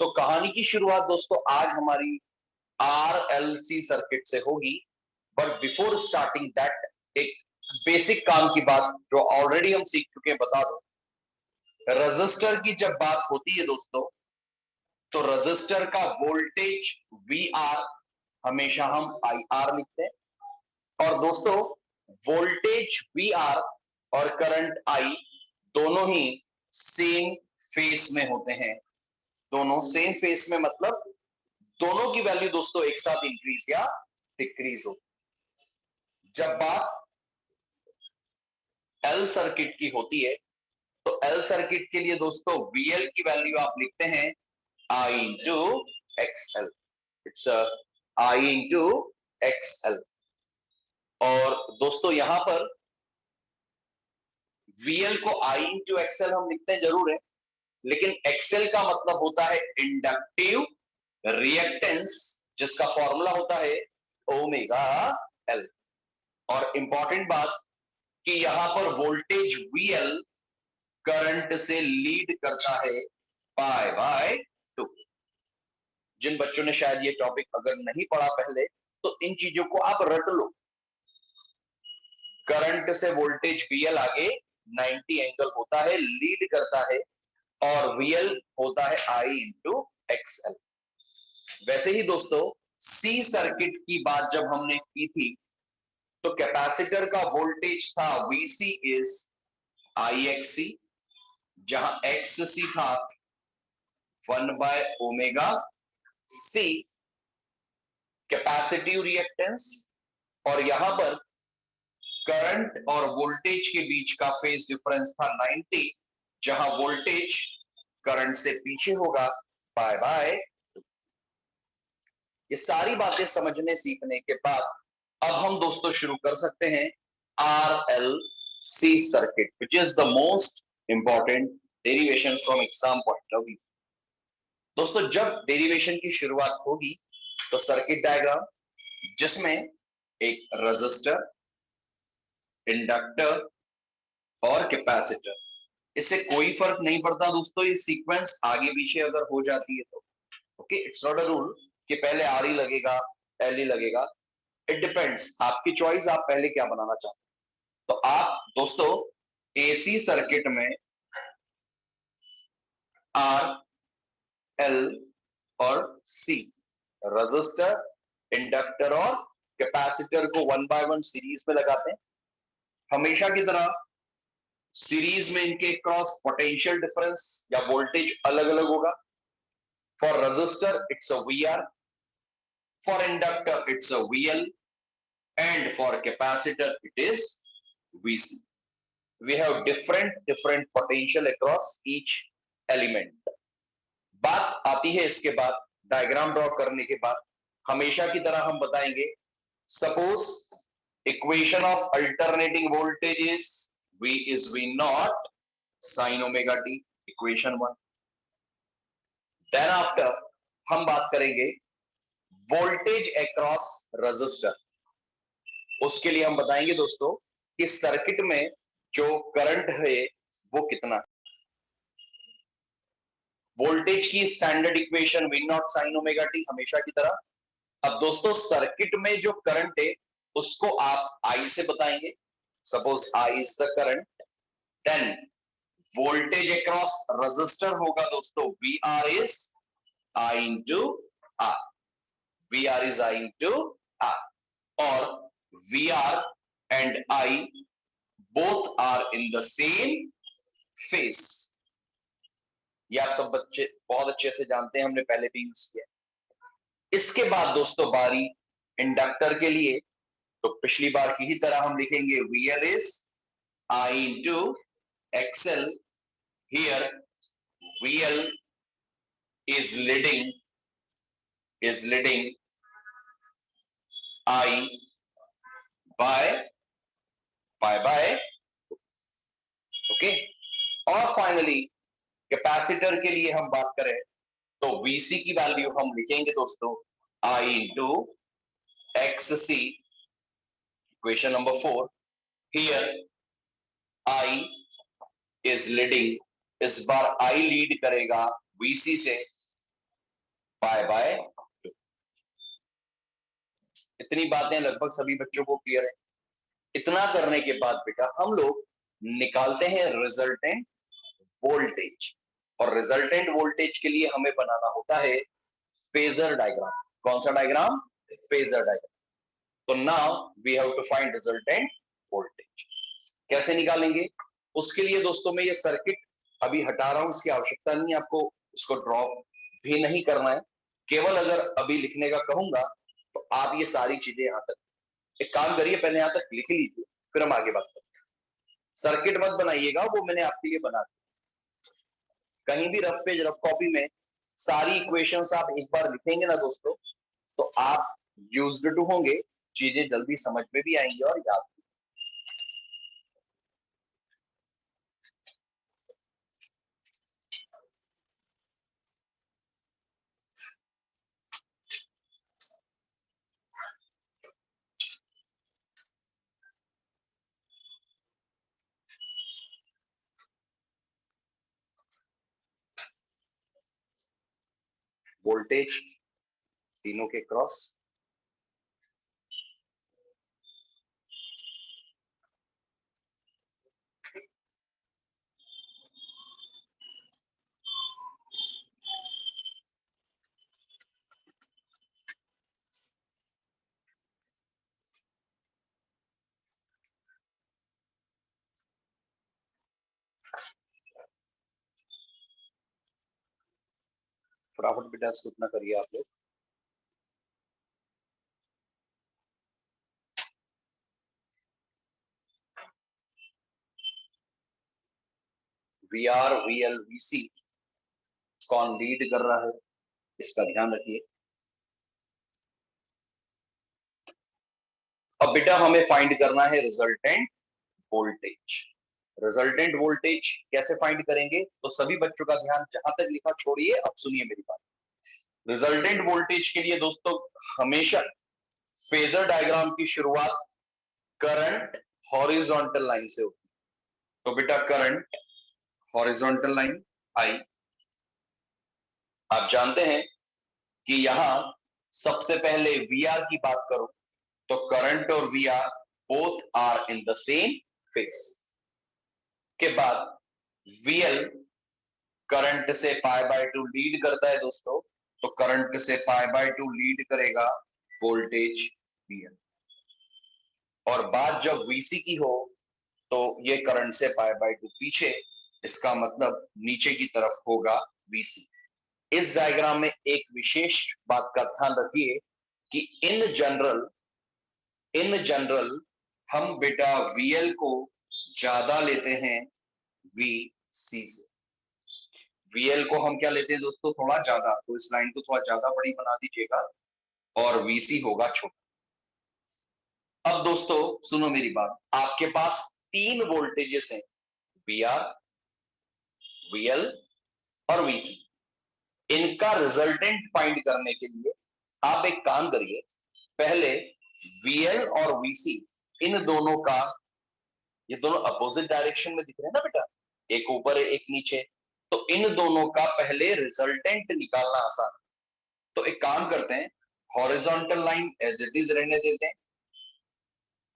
तो कहानी की शुरुआत दोस्तों आज हमारी आरएलसी सर्किट से होगी। बट बिफोर स्टार्टिंग दैट, एक बेसिक काम की बात जो ऑलरेडी हम सीख चुके हैं बता दो। रजिस्टर की जब बात होती है दोस्तों, तो रजिस्टर का वोल्टेज वी आर हमेशा हम आई आर लिखते हैं। और दोस्तों, वोल्टेज वी आर और करंट आई दोनों ही सेम फेस में होते हैं। दोनों सेम फेस में मतलब दोनों की वैल्यू दोस्तों एक साथ इंक्रीज या डिक्रीज हो। जब बात एल सर्किट की होती है, तो एल सर्किट के लिए दोस्तों वीएल की वैल्यू आप लिखते हैं I into XL. It's I into XL. और दोस्तों यहां पर वीएल को आई इंटू एक्सएल हम लिखते हैं जरूर है, लेकिन एक्सएल का मतलब होता है इंडक्टिव रिएक्टेंस, जिसका फॉर्मूला होता है ओमेगा एल। और इंपॉर्टेंट बात कि यहां पर वोल्टेज वीएल करंट से लीड करता है पाई बाय 2। जिन बच्चों ने शायद ये टॉपिक अगर नहीं पढ़ा पहले, तो इन चीजों को आप रट लो। करंट से वोल्टेज वीएल आगे 90 एंगल होता है, लीड करता है, और वीएल होता है आई इंटू एक्सएल। वैसे ही दोस्तों सी सर्किट की बात जब हमने की थी, तो कैपेसिटर का वोल्टेज था वीसी इज आई एक्स सी, जहां एक्स सी था 1/ओमेगा सी कैपेसिटिव रिएक्टेंस। और यहां पर करंट और वोल्टेज के बीच का फेज डिफरेंस था 90, जहां वोल्टेज करंट से पीछे होगा बाय बाय। ये सारी बातें समझने सीखने के बाद अब हम दोस्तों शुरू कर सकते हैं R L C circuit, which is the most important derivation from exam point of view. दोस्तों जब डेरिवेशन की शुरुआत होगी, तो सर्किट डायग्राम जिसमें एक रजिस्टर, इंडक्टर और कैपेसिटर, इससे कोई फर्क नहीं पड़ता दोस्तों ये सीक्वेंस आगे पीछे अगर हो जाती है तो। Okay, it's not a rule कि पहले आर ही लगेगा एल ही लगेगा। इट डिपेंड्स, आपकी चॉइस, आप पहले क्या बनाना चाहते हैं। तो आप दोस्तों एसी सर्किट में आर एल और सी, रजिस्टर, इंडक्टर और कैपेसिटर को 1 बाय 1 सीरीज में लगाते हैं। हमेशा की तरह सीरीज में इनके क्रॉस पोटेंशियल डिफरेंस या वोल्टेज अलग अलग होगा। For resistor it's a VR, for inductor it's a VL, and for capacitor it is VC. We have different potential across each element. बात आती है इसके बाद डायग्राम ड्रॉ करने के बाद, हमेशा की तरह हम बताएंगे suppose equation of alternating voltage is V is V naught sin omega t, equation 1। Then after हम बात करेंगे वोल्टेज अक्रॉस रजिस्टर। उसके लिए हम बताएंगे दोस्तों कि सर्किट में जो करंट है वो कितना है। वोल्टेज की standard equation V naught sine omega T हमेशा की तरह। अब दोस्तों सर्किट में जो करंट है उसको आप आई से बताएंगे। Suppose I is the current, then voltage across register होगा दोस्तों V R is I into R, V R is I into R. और V R and I both are in the same phase। ये आप सब बच्चे बहुत अच्छे से जानते हैं, हमने पहले भी यूज किया। इसके बाद दोस्तों बारी इंडक्टर के लिए, तो पिछली बार की ही तरह हम लिखेंगे VL is I into XL। Here VL is leading I by pi by, okay. और फाइनली कैपेसिटर के लिए हम बात करें तो VC की वैल्यू हम लिखेंगे दोस्तों I into XC, equation number 4। Here I is leading, इस बार I लीड करेगा VC से, पाई बाय 2। इतनी बातें लगभग सभी बच्चों को क्लियर है। इतना करने के बाद बेटा हम लोग निकालते हैं रिजल्टेंट वोल्टेज, और रिजल्टेंट वोल्टेज के लिए हमें बनाना होता है फेजर डायग्राम। कौन सा डायग्राम? Phasor diagram. तो now we have to find resultant voltage. कैसे निकालेंगे? उसके लिए दोस्तों मैं ये सर्किट अभी हटा रहा हूं, इसकी आवश्यकता नहीं है आपको इसको ड्रॉ भी नहीं करना है। केवल अगर अभी लिखने का कहूंगा तो आप ये सारी चीजें यहां तक, एक काम करिए पहले यहां तक लिख लीजिए, फिर हम आगे बात करते हैं। सर्किट मत बनाइएगा, वो मैंने आपके लिए बना दिया। कहीं भी रफ पेज रफ कॉपी में सारी इक्वेशंस आप एक बार लिखेंगे ना दोस्तों, तो आप यूज्ड टू होंगे, चीजें जल्दी समझ में भी आएंगी और याद। वोल्टेज तीनों के क्रॉस, फटाफट बेटा इसको इतना करिए आप लोग। V R V L V C कौन लीड कर रहा है, इसका ध्यान रखिए। अब बेटा हमें फाइंड करना है रिजल्टेंट वोल्टेज। रिजल्टेंट वोल्टेज कैसे फाइंड करेंगे? तो सभी बच्चों का ध्यान जहां तक लिखा छोड़िए, अब सुनिए मेरी बात। रिजल्टेंट वोल्टेज के लिए दोस्तों हमेशा फेजर डायग्राम की शुरुआत करंट हॉरिजॉन्टल लाइन से होती है। तो बेटा करंट हॉरिजॉन्टल लाइन आई, आप जानते हैं कि यहां सबसे पहले वी आर की बात करो तो करंट और V R both are in the same phase. के बाद वीएल करंट से पाई बाय 2 लीड करता है दोस्तों, तो करंट से पाई बाय 2 लीड करेगा वोल्टेज वीएल। और बात जब वीसी की हो तो ये करंट से पाई बाय 2 पीछे, इसका मतलब नीचे की तरफ होगा वीसी। इस डायग्राम में एक विशेष बात का ध्यान रखिए कि इन जनरल हम बेटा वीएल को ज्यादा लेते हैं वीसी से। वीएल को हम क्या लेते हैं दोस्तों? थोड़ा ज्यादा, तो इस लाइन को थोड़ा ज्यादा बड़ी बना दीजिएगा और वीसी होगा छोटा। अब दोस्तों सुनो मेरी बात, आपके पास 3 वोल्टेजेस हैं, वी आर, वीएल और वीसी। इनका रिजल्टेंट फाइंड करने के लिए आप एक काम करिए, पहले वीएल और वीसी इन दोनों का, ये दोनों अपोजिट डायरेक्शन में दिख रहे हैं ना बेटा, एक ऊपर है एक नीचे, तो इन दोनों का पहले रिजल्टेंट निकालना आसान। तो एक काम करते हैं, horizontal line as it is रहने देते हैं,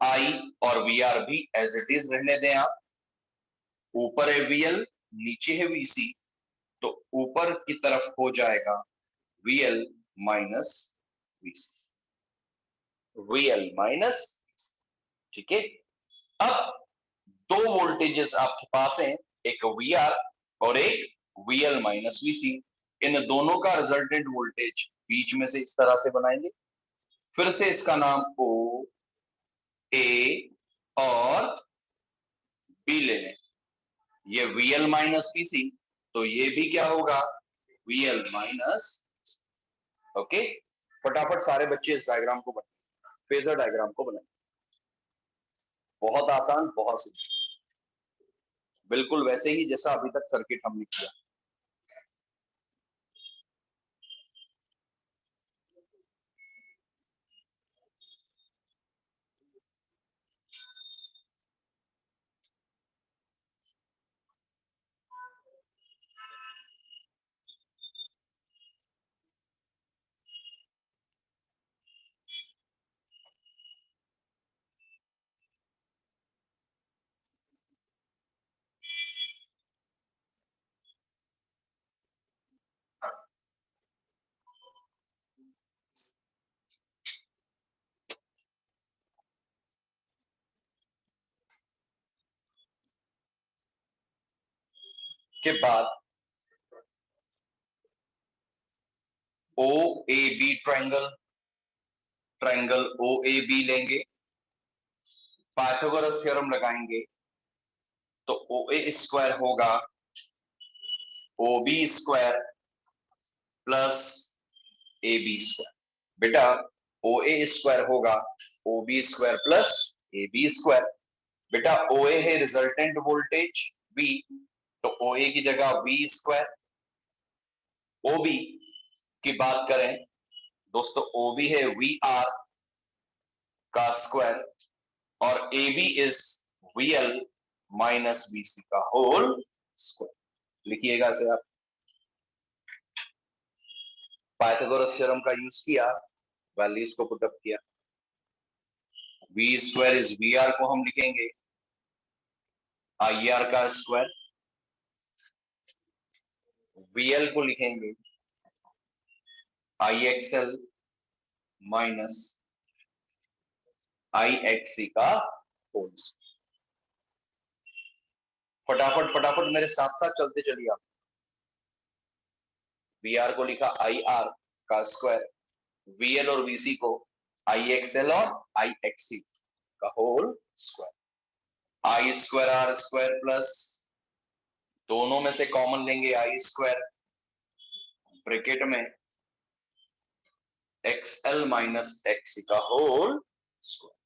आई और वी आर भी एज इट इज रहने दें आप। ऊपर है वीएल, नीचे है वीसी, तो ऊपर की तरफ हो जाएगा VL minus VC, VL minus, ठीक है। अब 2 वोल्टेजेस आपके पास हैं, एक वी आर और एक वीएल माइनस वीसी। इन दोनों का रिजल्टेंट वोल्टेज बीच में से इस तरह से बनाएंगे, फिर से इसका नाम ओ ए और बी ले लें। ये वीएल माइनस वीसी, तो ये भी क्या होगा? V L minus. ओके, फटाफट सारे बच्चे इस डायग्राम को बनाए, फेजर डायग्राम को बनाए। बहुत आसान, बहुत सिंपल, बिल्कुल वैसे ही जैसा अभी तक सर्किट हमने किया। के बाद O A B triangle O A B लेंगे, पाइथागोरस थ्योरम लगाएंगे, तो ओ ए स्क्वायर होगा O B square plus A B square. बेटा ओ ए स्क्वायर होगा O B square plus A B square. बेटा ओ ए है रिजल्टेंट वोल्टेज V, तो O ए की जगह V स्क्वायर। ओ बी की बात करें दोस्तों, ओ बी है वी आर का स्क्वायर और A B is V L minus B C का होल स्क्वायर। लिखिएगा इसे आप। पाइथागोरस थ्योरम का यूज किया, वैल्यूज को पुटअप किया। V square is V R को हम लिखेंगे आई आर का स्क्वायर, वी एल को लिखेंगे I X L minus I X C का होल स्क्वायर। फटाफट फटाफट मेरे साथ साथ चलते चलिए आप। वी आर को लिखा आई आर का स्क्वायर, वी एल और वीसी को आई एक्स एल और आई एक्स सी का whole square. I square R square plus, दोनों में से कॉमन लेंगे आई स्क्वायर, ब्रैकेट में X L minus X C का whole square.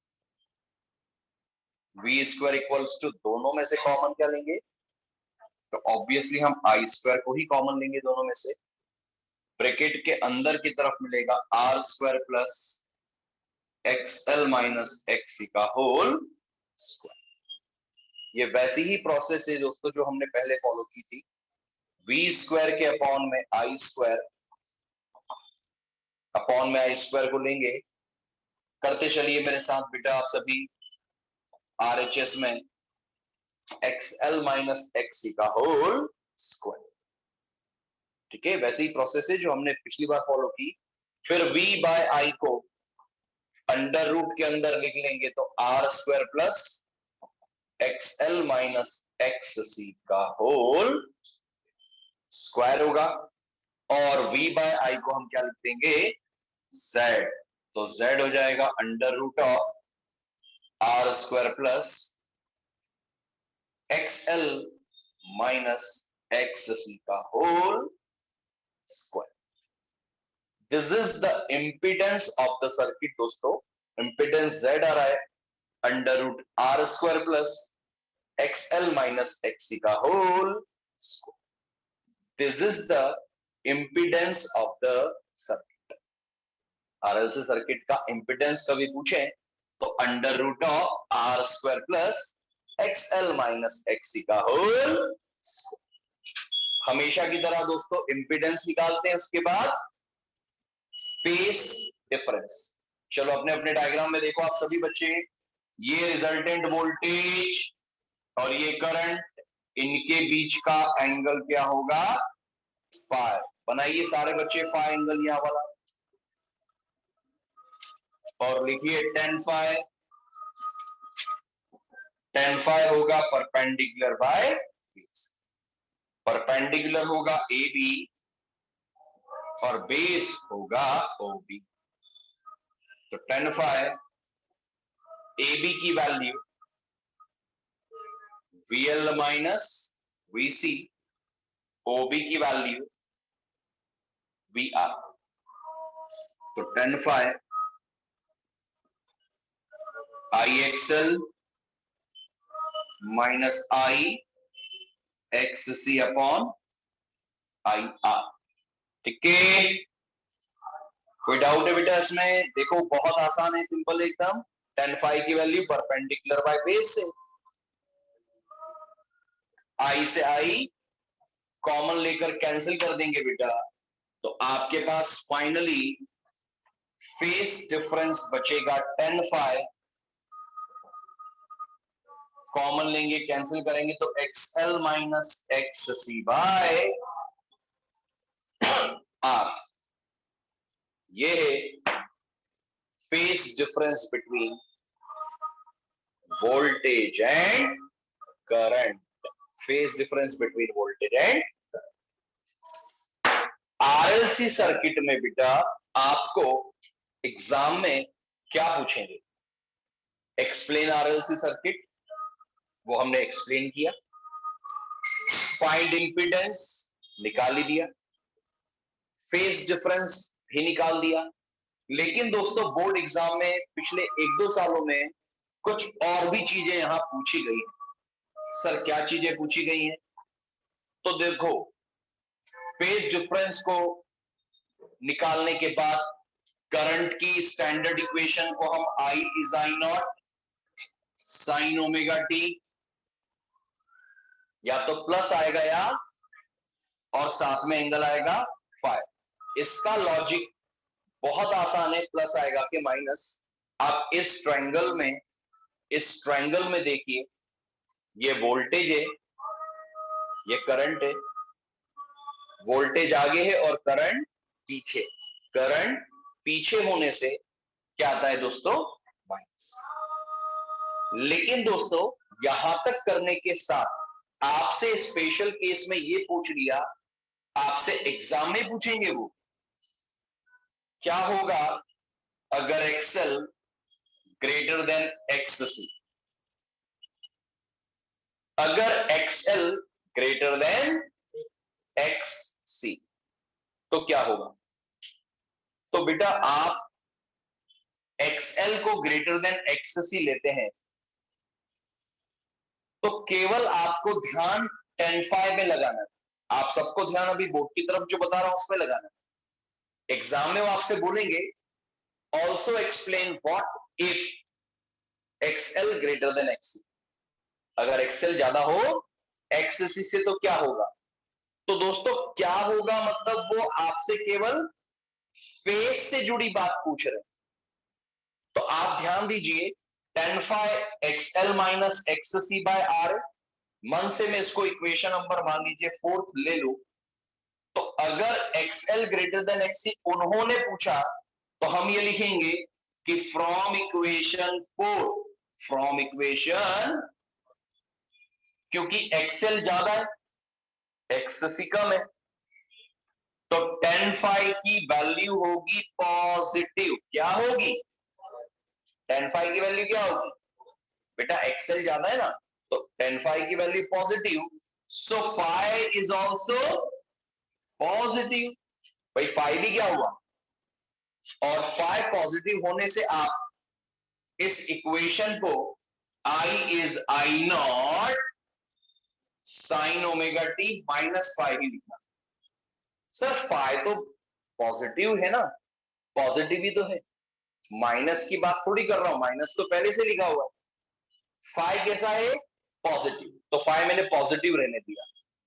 V square equals to, दोनों में से कॉमन क्या लेंगे, तो ऑब्वियसली हम आई स्क्वायर को ही कॉमन लेंगे दोनों में से। ब्रैकेट के अंदर की तरफ मिलेगा R square plus X L minus X C का होल स्क्वायर। ये वैसी ही प्रोसेस है दोस्तों जो हमने पहले फॉलो की थी। वी स्क्वायर के अपॉन में आई स्क्वायर, अपॉन में आई स्क्वायर को लेंगे। करते चलिए मेरे साथ बेटा आप सभी। आरएचएस में X L minus X C का होल स्क्वायर। ठीक है, वैसी ही प्रोसेस है जो हमने पिछली बार फॉलो की। फिर v बाय आई को अंडर रूट के अंदर लिख लेंगे, तो R square plus X L minus X C का होल स्क्वायर होगा। और v बाय आई को हम क्या लिख देंगे, z, तो z हो जाएगा under root of R square plus X L minus X C का whole square. This is the impedance of the circuit दोस्तों। इम्पीडेंस z आ रहा है under root R square plus X L minus X C का whole square. This is the impedance of the circuit. RLC circuit का impedance कभी पूछे तो under root of R square plus X L minus X C का whole square. हमेशा की तरह दोस्तों इम्पीडेंस निकालते हैं, उसके बाद फेस डिफरेंस। चलो अपने अपने डायग्राम में देखो आप सभी बच्चे, ये रिजल्टेंट वोल्टेज और ये करंट, इनके बीच का एंगल क्या होगा, फाई। बनाइए सारे बच्चे फाई एंगल यहां वाला, और लिखिए टेन फाई। टेन फाई होगा परपेंडिकुलर बाय बेस। परपेंडिकुलर होगा ए बी और बेस होगा ओ बी। तो टेन फाई ए बी की value V L minus V C, O B की वैल्यू वी आर। तो tan phi I XL minus I X C upon I R. ठीक है, कोई doubt है बेटा इसमें? देखो बहुत आसान है, सिंपल एकदम। टेन फाई की वैल्यू परपेंडिकुलर बाय बेस से, आई से आई कॉमन लेकर कैंसिल कर देंगे बेटा, तो आपके पास फाइनली फेस डिफरेंस बचेगा टेन फाई। कॉमन लेंगे कैंसिल करेंगे तो X L minus X C by R. ये है phase difference between voltage and current. Phase difference between voltage and RLC circuit में बेटा आपको एग्जाम में क्या पूछेंगे? एक्सप्लेन आरएलसी सर्किट, वो हमने एक्सप्लेन किया। फाइंड इंपीडेंस निकाल ही दिया, फेज डिफरेंस भी निकाल दिया। लेकिन दोस्तों बोर्ड एग्जाम में पिछले 1-2 सालों में कुछ और भी चीजें यहां पूछी गई हैं। सर क्या चीजें पूछी गई हैं? तो देखो, फेज डिफरेंस को निकालने के बाद करंट की स्टैंडर्ड इक्वेशन को हम I is I naught sine omega T, या तो प्लस आएगा या और साथ में एंगल आएगा फाई। इसका लॉजिक बहुत आसान है, प्लस आएगा कि माइनस। आप इस ट्रायंगल में देखिए, ये वोल्टेज है, ये करंट है। वोल्टेज आगे है और करंट पीछे। करंट पीछे होने से क्या आता है दोस्तों? माइनस। लेकिन दोस्तों यहां तक करने के साथ आपसे स्पेशल केस में ये पूछ लिया, आपसे एग्जाम में पूछेंगे वो क्या होगा अगर एक्सएल ग्रेटर देन एक्ससी। अगर एक्सएल ग्रेटर देन एक्ससी तो क्या होगा? तो बेटा आप एक्सएल को ग्रेटर देन एक्ससी लेते हैं तो केवल आपको ध्यान 10 में लगाना है। आप सबको ध्यान अभी बोर्ड की तरफ जो बता रहा हूं उसमें लगाना है। एग्जाम में वो आपसे बोलेंगे also explain what if XL greater then एक्ससी। अगर एक्सएल ज्यादा हो एक्ससी से तो क्या होगा? तो दोस्तों क्या होगा मतलब वो आपसे केवल फेज से जुड़ी बात पूछ रहे हैं। तो आप ध्यान दीजिए, tan phi XL minus XC by R, मन से मैं इसको इक्वेशन नंबर मान लीजिए 4th ले लू। तो अगर XL ग्रेटर देन XC उन्होंने पूछा तो हम ये लिखेंगे कि फ्रॉम इक्वेशन 4, फ्रॉम इक्वेशन, क्योंकि XL ज्यादा है XC कम है, तो tan phi की वैल्यू होगी पॉजिटिव। क्या होगी? tan phi की वैल्यू क्या होगी बेटा? XL ज्यादा है ना, तो tan phi की value positive, so phi is also positive. भाई phi भी क्या हुआ? और phi पॉजिटिव होने से आप इस इक्वेशन को I is I naught sine omega T minus phi ही लिखना। सर phi तो पॉजिटिव है ना? पॉजिटिव ही तो है, माइनस की बात थोड़ी कर रहा हूं, माइनस तो पहले से लिखा हुआ है। फाई कैसा है? पॉजिटिव, तो फाई मैंने पॉजिटिव रहने दिया।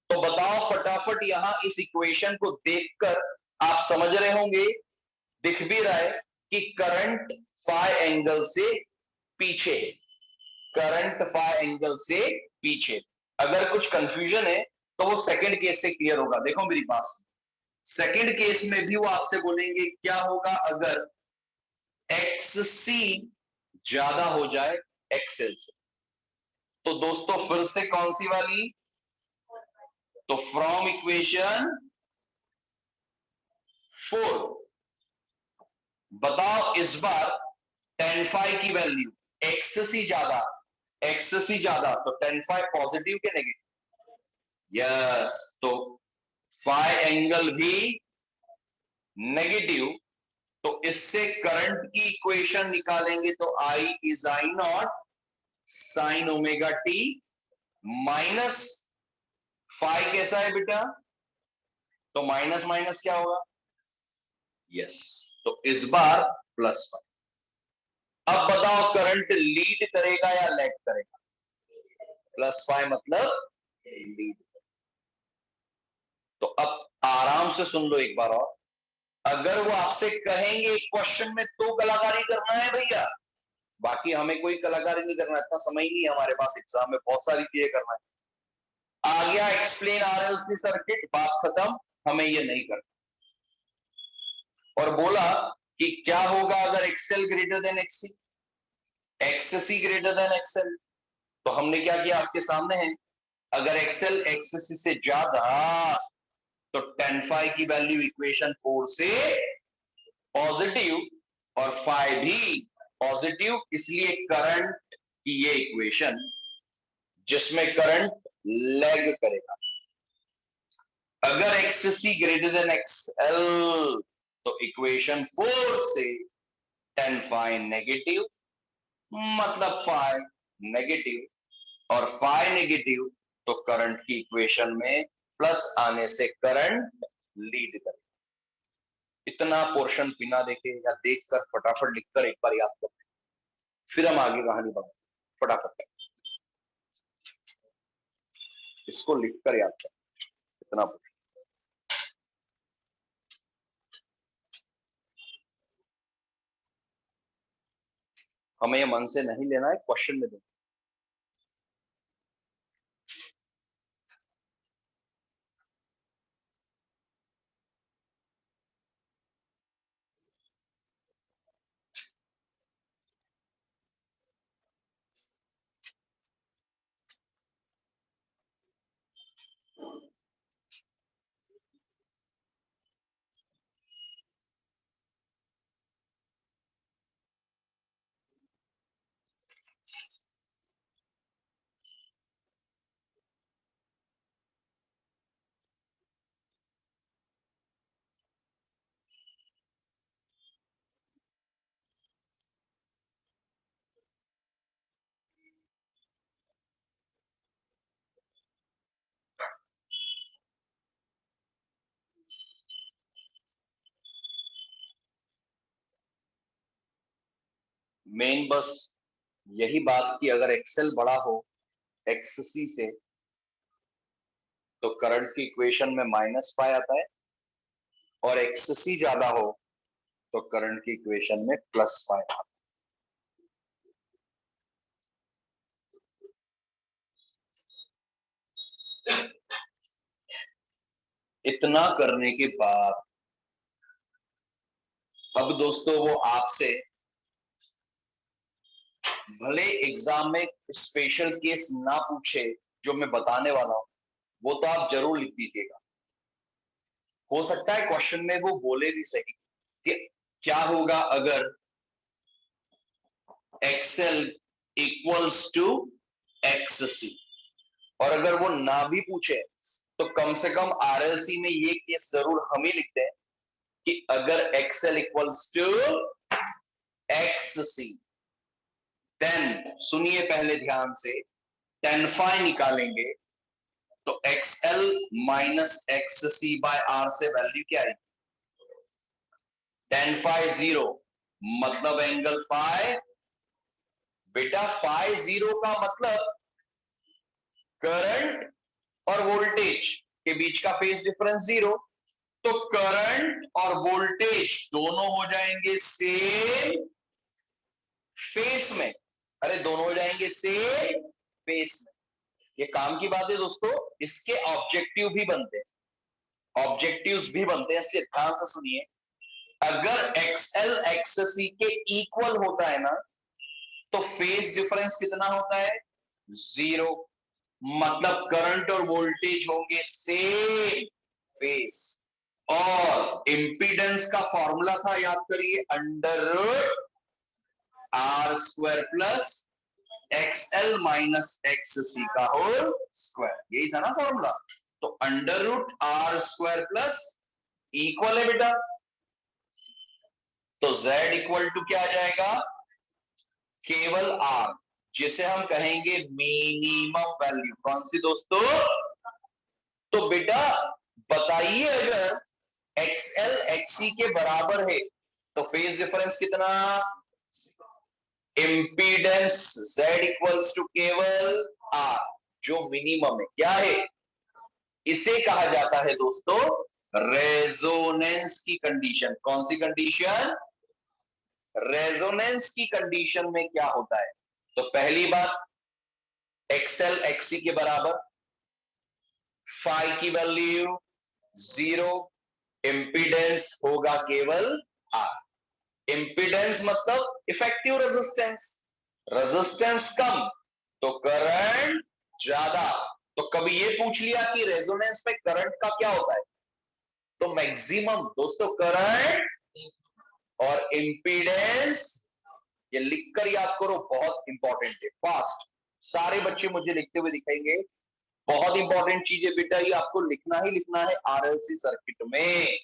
तो बताओ फटाफट यहां इस इक्वेशन को देखकर आप समझ रहे होंगे, दिख भी रहा है कि करंट फाई एंगल से पीछे है। करंट फाई एंगल से पीछे। अगर कुछ कंफ्यूजन है तो वो सेकंड केस से क्लियर होगा। देखो मेरी बात, सेकंड केस में भी वो आपसे बोलेंगे क्या होगा अगर XC ज्यादा हो जाए XL से। तो दोस्तों फिर से कौन सी वाली? तो फ्रॉम इक्वेशन 4 बताओ इस बार tan phi की वैल्यू XC ज्यादा तो tan phi पॉजिटिव के नेगेटिव? यस, तो phi एंगल भी नेगेटिव, तो इससे करंट की इक्वेशन निकालेंगे तो I is I naught sine omega T minus phi कैसा है बेटा? तो माइनस माइनस क्या होगा? यस, तो इस बार प्लस फाई। अब बताओ करंट लीड करेगा या लैग करेगा? प्लस फाई मतलब लीड। तो अब आराम से सुन लो एक बार और, अगर वो आपसे कहेंगे क्वेश्चन में तो कलाकारी करना है भैया, बाकी हमें कोई कलाकारी नहीं करना, इतना समय ही नहीं है हमारे पास, एग्जाम में बहुत सारी चीजें करना है। आ गया एक्सप्लेन आरएलसी सर्किट, बात खत्म, हमें ये नहीं करना। और बोला कि क्या होगा अगर XL greater than XC, XC greater than XL. तो हमने क्या किया, आपके सामने है, अगर एक्सएल एक्ससी से ज्यादा तो tan phi की वैल्यू इक्वेशन 4 से पॉजिटिव और phi भी पॉजिटिव, इसलिए करंट की ये इक्वेशन जिसमें करंट लैग करेगा। अगर एक्ससी ग्रेटर देन एक्सएल तो इक्वेशन 4 से tan phi नेगेटिव, मतलब phi नेगेटिव और phi नेगेटिव, तो करंट की इक्वेशन में प्लस आने से करंट लीड करे। इतना पोर्शन बिना देखे या देखकर फटाफट लिखकर एक बार याद करते हैं, फिर हम आगे कहानी बढ़ाते। फटाफट इसको लिखकर याद करें, इतना पोर्शन। हमें ये मन से नहीं लेना है, क्वेश्चन में देना। मेन बस यही बात कि अगर एक्सेल बड़ा हो एक्ससी से तो करंट की इक्वेशन में -phi आता है, और एक्ससी ज्यादा हो तो करंट की इक्वेशन में +phi आता है। इतना करने के बाद अब दोस्तों वो आपसे भले एग्जाम में स्पेशल केस ना पूछे जो मैं बताने वाला हूं, वो तो आप जरूर लिख दीजिएगा। हो सकता है क्वेश्चन में वो बोले भी सही कि क्या होगा अगर एक्सएल इक्वल्स टू एक्ससी, और अगर वो ना भी पूछे तो कम से कम आरएलसी में ये केस जरूर हम ही लिखते हैं कि अगर XL equals to XC, then सुनिए पहले ध्यान से, tan phi निकालेंगे तो XL minus XC by R से वैल्यू क्या आएगी? tan phi 0, मतलब एंगल phi। बेटा phi 0 का मतलब करंट और वोल्टेज के बीच का फेज डिफरेंस 0, तो करंट और वोल्टेज दोनों हो जाएंगे सेम फेस में। अरे दोनों हो जाएंगे सेम फेस में। ये काम की बात है दोस्तों, इसके ऑब्जेक्टिव भी बनते हैं, ऑब्जेक्टिव्स भी बनते हैं, इसलिए ध्यान से सुनिए। अगर XL XC के इक्वल होता है ना तो फेज डिफरेंस कितना होता है? 0, मतलब करंट और वोल्टेज होंगे सेम फेज। और इंपीडेंस का फॉर्मूला था, याद करिए, √R² plus XL minus XC का होल स्क्वायर, यही था ना फॉर्मूला। तो √R² प्लस इक्वल है बेटा, तो Z इक्वल टू क्या आ जाएगा? केवल R, जिसे हम कहेंगे मिनिमम वैल्यू। कौन सी दोस्तों? तो बेटा बताइए, अगर XL XC के बराबर है तो फेज डिफरेंस कितना? इंपीडेंस Z इक्वल्स टू केवल R, जो मिनिमम है। क्या है? इसे कहा जाता है दोस्तों रेजोनेंस की कंडीशन। कौन सी कंडीशन? रेजोनेंस की कंडीशन में क्या होता है? तो पहली बात, XL XC के बराबर, phi की वैल्यू 0, इंपीडेंस होगा केवल R। इंपीडेंस मतलब इफेक्टिव रेजिस्टेंस, रेजिस्टेंस कम तो करंट ज्यादा, तो कभी ये पूछ लिया कि रेजोनेंस में करंट का क्या होता है, तो मैक्सिमम दोस्तों करंट और इंपीडेंस, ये लिखकर याद करो, बहुत इंपॉर्टेंट है। फास्ट सारे बच्चे मुझे लिखते हुए दिखाएंगे। बहुत इंपॉर्टेंट चीज है बेटा, ये आपको लिखना ही लिखना है आरएलसी सर्किट में।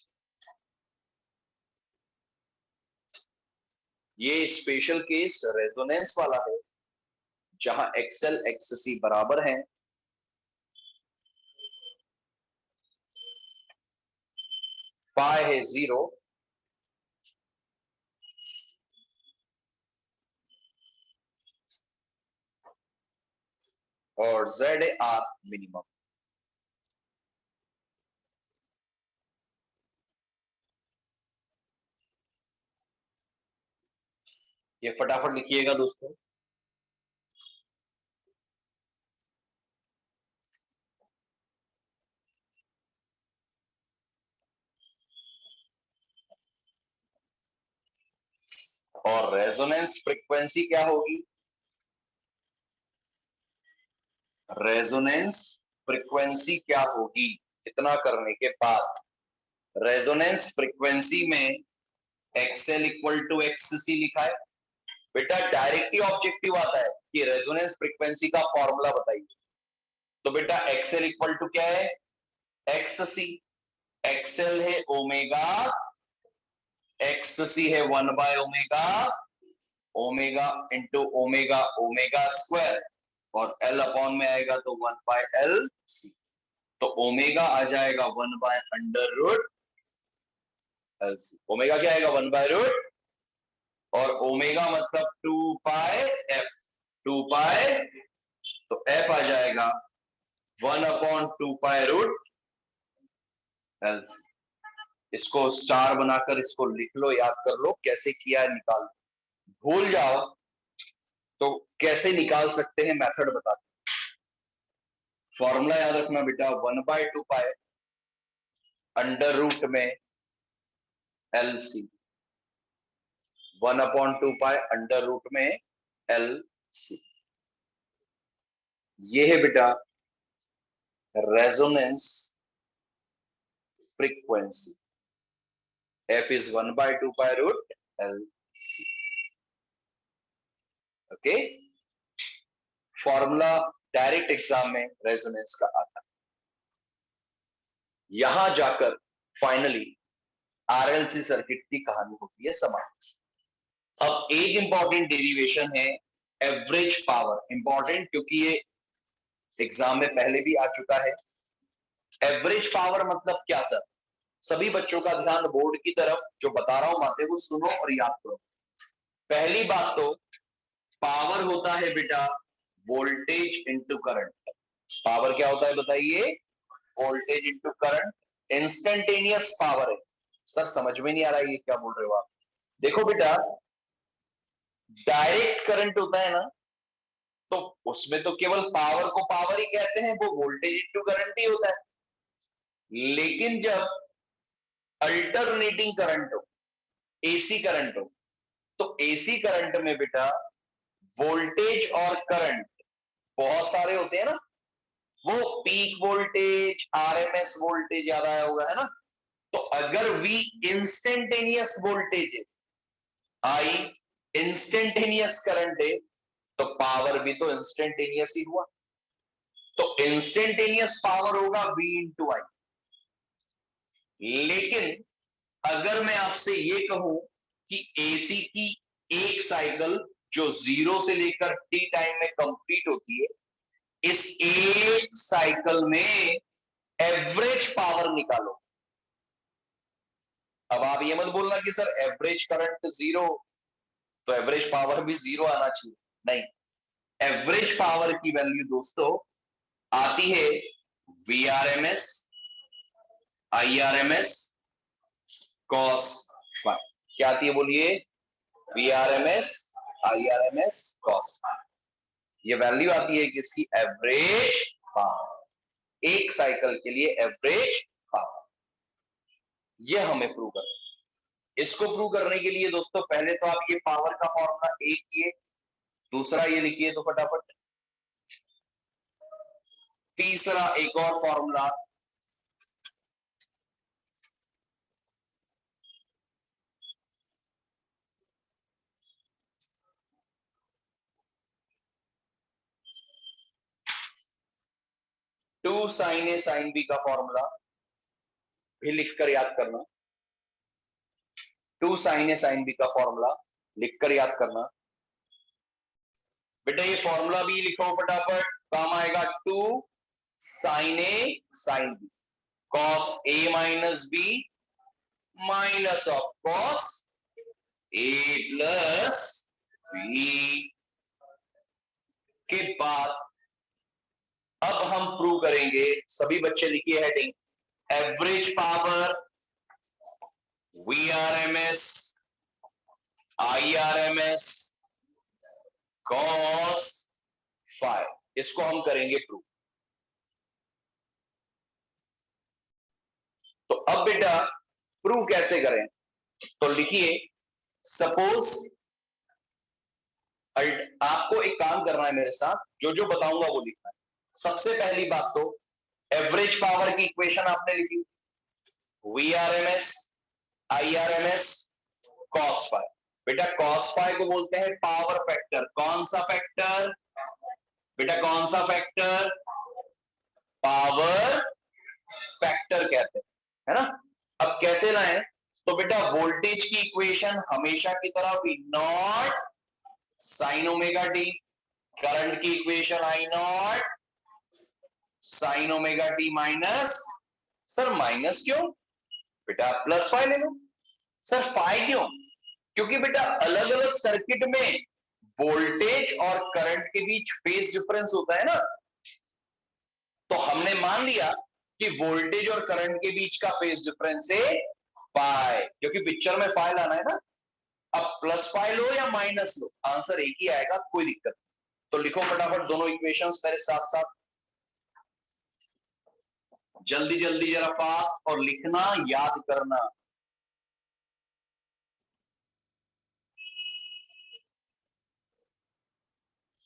ये स्पेशल केस रेजोनेंस वाला है, जहां एक्सएल एक्ससी बराबर है, पाई है 0, और जेड है आर मिनिमम। ये फटाफट लिखिएगा दोस्तों। और रेजोनेंस फ्रीक्वेंसी क्या होगी? रेजोनेंस फ्रीक्वेंसी क्या होगी? इतना करने के बाद रेजोनेंस फ्रीक्वेंसी में एक्सएल इक्वल टू एक्ससी लिखा है। बेटा डायरेक्ट ही ऑब्जेक्टिव आता है कि रेजोनेंस फ्रीक्वेंसी का फॉर्मूला बताइए। तो बेटा एक्सएल इक्वल टू क्या है? एक्ससी। एक्सएल है ओमेगा, एक्ससी है 1/ओमेगा, omega into omega omega square, और एल अपॉन में आएगा तो 1/एल सी। तो ओमेगा आ जाएगा 1/√एल सी। ओमेगा क्या आएगा? 1/√, और ओमेगा मतलब 2 पाई एफ, 2 पाई, तो एफ आ जाएगा 1/2 पाई√एल सी। इसको स्टार बनाकर इसको लिख लो, याद कर लो कैसे किया है, निकाल। भूल जाओ तो कैसे निकाल सकते हैं, मेथड बता दो। फॉर्मूला याद रखना बेटा, 1/2 पाई अंडर रूट में L C, 1/2 pi under root में एल सी। ये है बेटा रेजोनेंस फ्रीक्वेंसी। एफ इज 1/2 पाई√एल C. Okay, formula direct exam में रेजोनेंस का आता है। यहां जाकर फाइनली आरएलसी सर्किट की कहानी होती है समाप्त। अब एक इंपॉर्टेंट डेरिवेशन है एवरेज पावर। इंपॉर्टेंट क्योंकि ये एग्जाम में पहले भी आ चुका है। एवरेज पावर मतलब क्या सर? सभी बच्चों का ध्यान बोर्ड की तरफ, जो बता रहा हूं माते को सुनो और याद करो। पहली बात तो पावर होता है बेटा वोल्टेज इंटू करंट। पावर क्या होता है बताइए? Voltage into current. Instantaneous power है। सर समझ में नहीं आ रहा है ये क्या बोल रहे हो आप। देखो बेटा, डायरेक्ट करंट होता है ना, तो उसमें तो केवल पावर को पावर ही कहते हैं, वो वोल्टेज इंटू करंट ही होता है। लेकिन जब अल्टरनेटिंग करंट हो, एसी करंट हो, तो एसी करंट में बेटा वोल्टेज और करंट बहुत सारे होते हैं ना। वो पीक वोल्टेज, आरएमएस वोल्टेज याद आया होगा, है ना। तो अगर वी इंस्टेंटेनियस वोल्टेज है, आई इंस्टेंटेनियस करंट है, तो पावर भी तो इंस्टेंटेनियस ही हुआ। तो इंस्टेंटेनियस पावर होगा V इंटू आई। लेकिन अगर मैं आपसे ये कहूं कि एसी की एक साइकिल जो 0 से लेकर टी टाइम में कंप्लीट होती है, इस एक साइकिल में एवरेज पावर निकालो। अब आप ये मत बोलना कि सर एवरेज करंट 0, तो एवरेज पावर भी 0 आना चाहिए। नहीं, एवरेज पावर की वैल्यू दोस्तों आती है VRMS, IRMS, कॉस फाई। क्या आती है बोलिए? VRMS, IRMS, cos. ये वैल्यू आती है किसकी? Average power. एक साइकिल के लिए एवरेज पावर। ये हमें प्रूव करना है। इसको प्रूव करने के लिए दोस्तों पहले तो आप ये पावर का फॉर्मूला एक किए, दूसरा ये लिखिए तो फटाफट तीसरा एक और formula, two sine A sine B का फॉर्मूला भी लिखकर याद करना। Two sine A sine B का फॉर्मूला लिखकर याद करना। बेटा ये फॉर्मूला भी लिखो फटाफट, काम आएगा। Two sine A sine B, cos A minus B minus of cos A plus B के बाद अब हम प्रूव करेंगे। सभी बच्चे लिखिए heading, average power, VRMS, IRMS, cos phi, इसको हम करेंगे प्रूव। तो अब बेटा प्रूव कैसे करें, तो लिखिए सपोज, आपको एक काम करना है मेरे साथ, जो जो बताऊंगा वो लिखना है। सबसे पहली बात तो एवरेज पावर की इक्वेशन आपने लिखी, वीआरएमएस, आईआरएमएस, कॉस फाई। बेटा कॉस फाई को बोलते हैं पावर फैक्टर। कौन सा फैक्टर बेटा, कौन सा फैक्टर? पावर फैक्टर कहते हैं, है ना। अब कैसे लाएं, तो बेटा वोल्टेज की इक्वेशन हमेशा की तरह V naught sine omega T, current की equation I naught sine omega T minus, sir minus क्यों? बेटा प्लस फाई ले लो। सर फाई क्यों? क्योंकि बेटा अलग अलग सर्किट में वोल्टेज और करंट के बीच फेज डिफरेंस होता है ना। तो हमने मान लिया कि वोल्टेज और करंट के बीच का फेज डिफरेंस है फाई, क्योंकि पिक्चर में फाई लाना है ना। अब प्लस फाई लो या माइनस लो, आंसर एक ही आएगा, कोई दिक्कत नहीं। तो लिखो फटाफट दोनों इक्वेशंस मेरे साथ साथ, जल्दी जल्दी जरा फास्ट, और लिखना याद करना।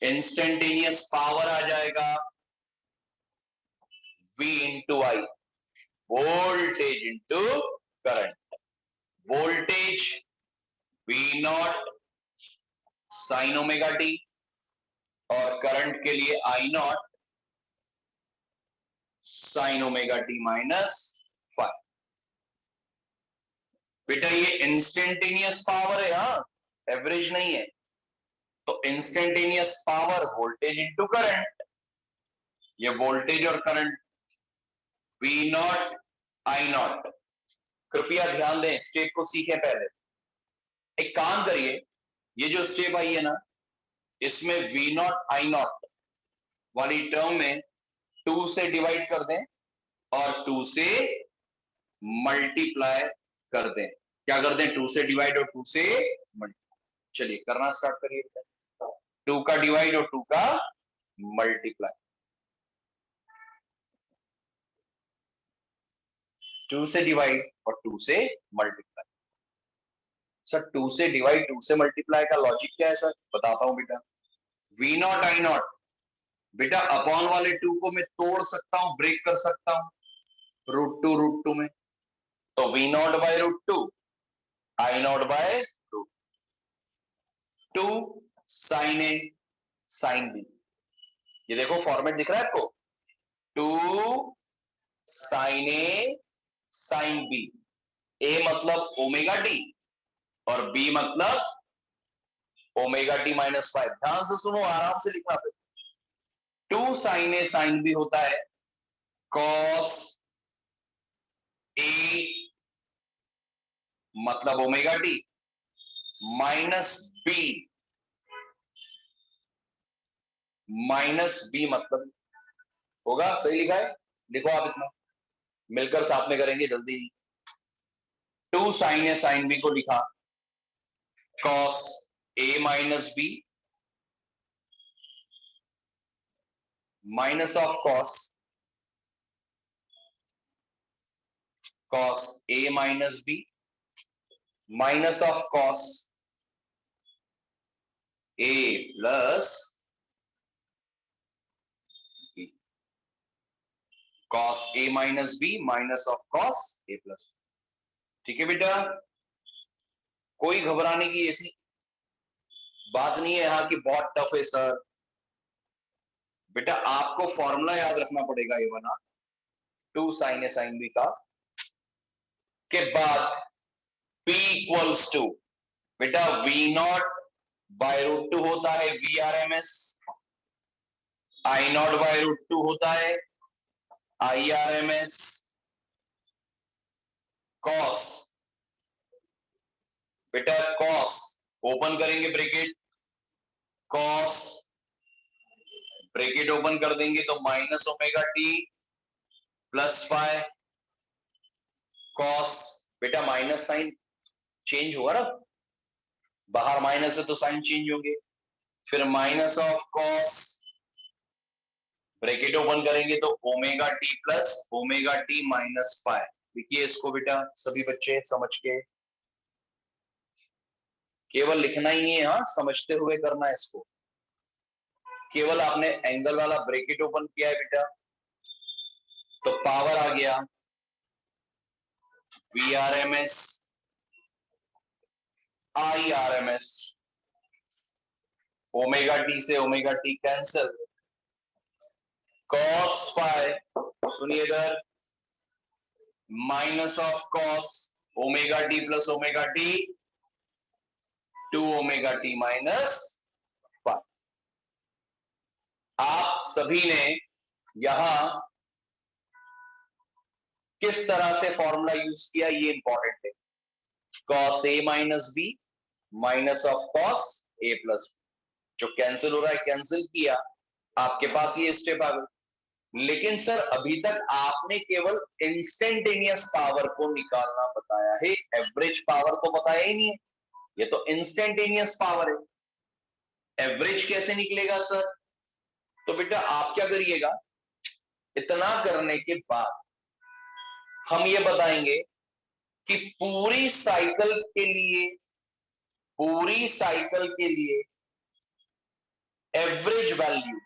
इंस्टेंटेनियस पावर आ जाएगा V into I, voltage into current. Voltage V naught sine omega T, और करंट के लिए I naught sine omega T minus five. बेटा ये इंस्टेंटेनियस पावर है, हाँ एवरेज नहीं है। तो instantaneous power voltage into current, ये वोल्टेज और current V not I not. कृपया ध्यान दें, स्टेप को सीखें पहले। एक काम करिए, ये जो स्टेप आई है ना, इसमें V नॉट आई नॉट वाली टर्म में 2 से डिवाइड कर दें और 2 से मल्टीप्लाई कर दें। क्या कर दें? 2 से डिवाइड और 2 से मल्टीप्लाई। चलिए करना स्टार्ट करिए। 2 का डिवाइड और 2 का मल्टीप्लाई। 2 से डिवाइड और 2 से मल्टीप्लाई। सर 2 से डिवाइड 2 से मल्टीप्लाई का लॉजिक क्या है सर? बताता हूं बेटा। V नॉट आई नॉट, बेटा अपॉन वाले 2 को मैं तोड़ सकता हूं, ब्रेक कर सकता हूं √2 में। तो V naught by √2, I naught by √2 sine A sine B. ये देखो फॉर्मेट दिख रहा है आपको, 2 sine A sine B. A मतलब ओमेगा टी और बी मतलब ओमेगा टी माइनस फाइव। ध्यान से सुनो, आराम से लिखना। 2 साइन ए साइन बी होता है कॉस ए मतलब ओमेगा टी माइनस बी मतलब, होगा सही लिखा है? देखो आप इतना मिलकर साथ में करेंगे जल्दी। 2 साइन ए साइन बी को लिखा cos A minus B minus of cos A minus B minus of cos A plus B. cos a minus B minus of cos a plus. ठीक है बेटा, कोई घबराने की ऐसी बात नहीं है यहाँ की बहुत टफ है सर। बेटा आपको फॉर्मूला याद रखना पड़ेगा ये वाला 2 sin a sin b का, के बाद p इक्वल्स टू बेटा v नॉट बाय रूट 2 होता है VRMS, I naught by root 2 होता है IRMS, cos बेटा cos ओपन करेंगे ब्रैकेट, cos ब्रैकेट ओपन कर देंगे तो minus omega T plus phi, cos बेटा माइनस साइन चेंज होगा ना, बाहर माइनस है तो साइन चेंज होंगे, फिर minus of cos bracket open करेंगे तो omega T plus omega T minus five. देखिए इसको बेटा सभी बच्चे समझ के, केवल लिखना ही नहीं है, हाँ समझते हुए करना है इसको। केवल आपने एंगल वाला ब्रैकेट ओपन किया है बेटा तो पावर आ गया VRMS IRMS, ओमेगा टी से omega T cancel, cos five सुनिए इधर minus of cos omega T plus omega T 2 omega T minus 5। आप सभी ने यहां किस तरह से फॉर्मूला यूज किया ये इंपॉर्टेंट है, cos a minus B minus of cos a plus, जो कैंसिल हो रहा है कैंसिल किया, आपके पास ये स्टेप आ गई। लेकिन सर अभी तक आपने केवल इंस्टेंटेनियस पावर को निकालना बताया है, एवरेज पावर तो बताया ही नहीं है, ये तो इंस्टेंटेनियस पावर है, एवरेज कैसे निकलेगा सर? तो बेटा आप क्या करिएगा, इतना करने के बाद हम ये बताएंगे कि पूरी साइकिल के लिए average value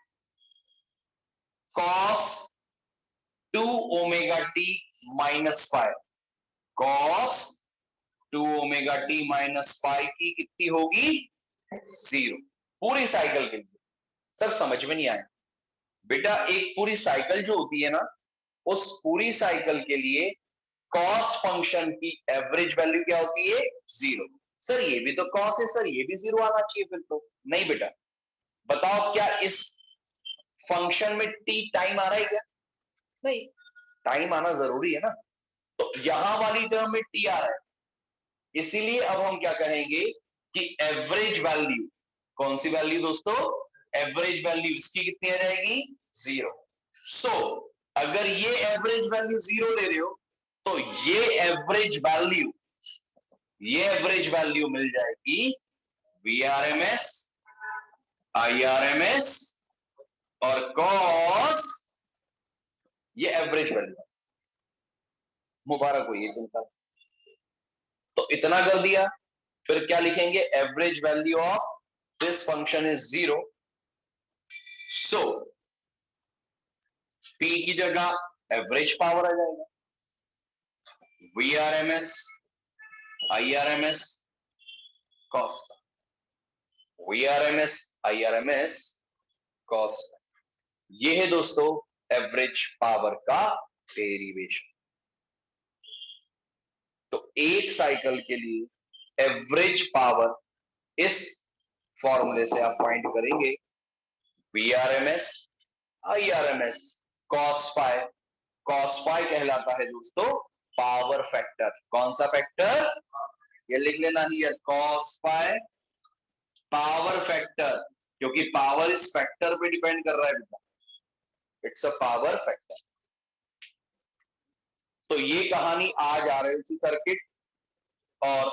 cos 2 omega T minus 5, cos 2 omega T minus 5 की कितनी होगी? 0 पूरी साइकिल के लिए। सर समझ में नहीं आया बेटा, एक पूरी साइकिल जो होती है ना, उस पूरी साइकिल के लिए cos फंक्शन की एवरेज वैल्यू क्या होती है? 0। सर ये भी तो cos है सर, ये भी 0 आना चाहिए फिर तो। नहीं बेटा, बताओ क्या इस फंक्शन में t टाइम आ रहा है क्या? नहीं, टाइम आना जरूरी है ना, तो यहां वाली टर्म में t आ रहा है, इसीलिए अब हम क्या कहेंगे कि एवरेज वैल्यू, कौन सी वैल्यू दोस्तों? एवरेज वैल्यू इसकी कितनी आ जाएगी? 0। सो अगर ये एवरेज वैल्यू 0 ले रहे हो तो ये एवरेज वैल्यू मिल जाएगी VRMS IRMS और cos, ये एवरेज वैल्यू। मुबारक हो ये तुमका, तो इतना कर दिया, फिर क्या लिखेंगे? Average value of this function is 0, so P की जगह एवरेज पावर आ जाएगा VRMS IRMS cos, VRMS IRMS cos। ये है दोस्तों एवरेज पावर का डेरिवेशन। तो एक साइकिल के लिए एवरेज पावर इस फॉर्मूले से आप फाइंड करेंगे VRMS IRMS cos five. cos five कहलाता है दोस्तों पावर फैक्टर। कौन सा फैक्टर? ये लिख लेना ही है, cos फाइव पावर फैक्टर, क्योंकि पावर इस फैक्टर पे डिपेंड कर रहा है बेटा, इट्स अ पावर फैक्टर। तो ये कहानी आज RLC सर्किट और